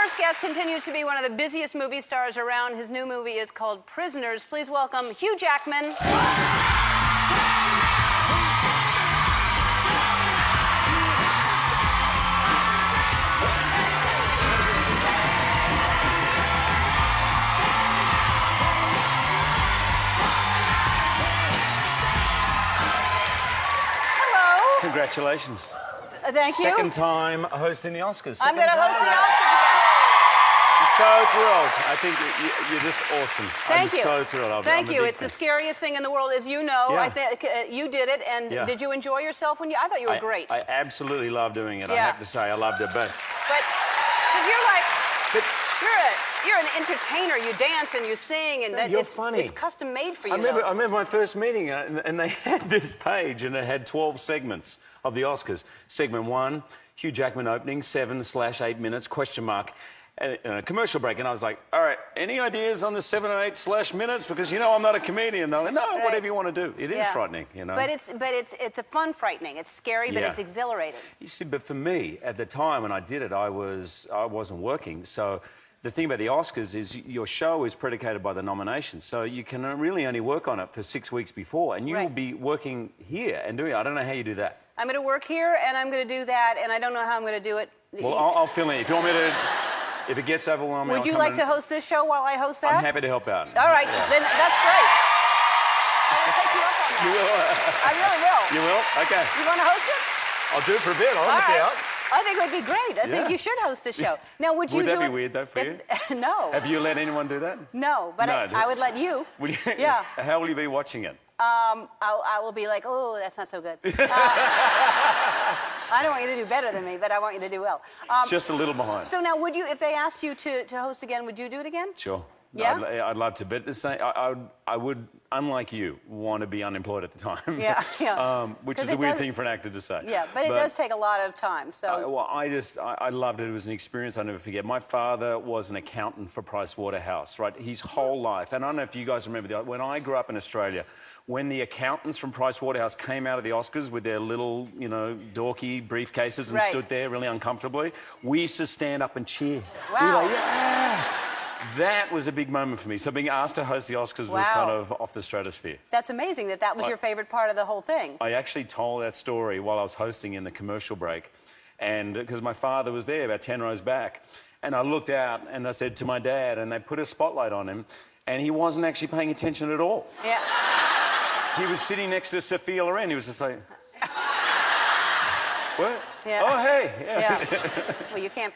first guest continues to be one of the busiest movie stars around. His new movie is called Prisoners. Please welcome Hugh Jackman. Congratulations. Thank you. Second time hosting the Oscars. I'm going to host the Oscars again. I'm so thrilled. I think you're just awesome. Thank you. I'm so thrilled. Thank I'm a you. big It's fan. the scariest thing in the world, as you know. Yeah. I think you did it, and Yeah. did you enjoy yourself when you? I thought you were great. I absolutely love doing it. I Yeah. have to say, I loved it. But because you're like, you're an entertainer. You dance and you sing, and you're it's funny. It's custom made for you. I remember my first meeting, and they had this page, and it had 12 segments of the Oscars. Segment 1, Hugh Jackman opening, 7/8 minutes, question mark. And a commercial break, and I was like, all right, any ideas on the 7 or 8 minutes? Because, you know, I'm not a comedian. They're like, no, Right. whatever you want to do. It is frightening, you know. But it's a fun frightening. It's scary, but Yeah. it's exhilarating. You see, but for me, at the time when I did it, I wasn't working. So the thing about the Oscars is your show is predicated by the nominations. So you can really only work on it for 6 weeks before, and you will be working here and doing it. I don't know how you do that. I'm going to work here, and I'm going to do that, and I don't know how I'm going to do it. Well, I'll fill in. If you want me to, if it gets overwhelming, Would you like to host this show while I host that? I'm happy to help out. All right, then that's great. I will take you up on that. You will? I really will. You will? Okay. You want to host it? I'll do it for a bit. I'll All help you right. out. I think it would be great. I think you should host the show. Now, would you Would do that be it weird, though, for you? No. Have you let anyone do that? No, but No, I would let you. Would you? Yeah. How will you be watching it? I will be like, oh, that's not so good. I don't want you to do better than me, but I want you to do well. Just a little behind. So now, would you, if they asked you to host again, would you do it again? Sure. Yeah? I'd love to, but the same, I would, unlike you, want to be unemployed at the time. Yeah, yeah. Which 'Cause is a it weird does- thing for an actor to say. Yeah, but it does take a lot of time. So. Well, I loved it. It was an experience I'll never forget. My father was an accountant for Price Waterhouse, right? His whole life. And I don't know if you guys remember, when I grew up in Australia, when the accountants from Price Waterhouse came out of the Oscars with their little, you know, dorky briefcases and stood there really uncomfortably, we used to stand up and cheer. Wow. We were like, yeah! That was a big moment for me. So being asked to host the Oscars was kind of off the stratosphere. That's amazing that was your favorite part of the whole thing. I actually told that story while I was hosting in the commercial break, and because my father was there about 10 rows back, and I looked out and I said to my dad, and they put a spotlight on him, and he wasn't actually paying attention at all. Yeah. He was sitting next to Sophia Loren. He was just like, what? Yeah. Oh, hey. Yeah. Well, you can't.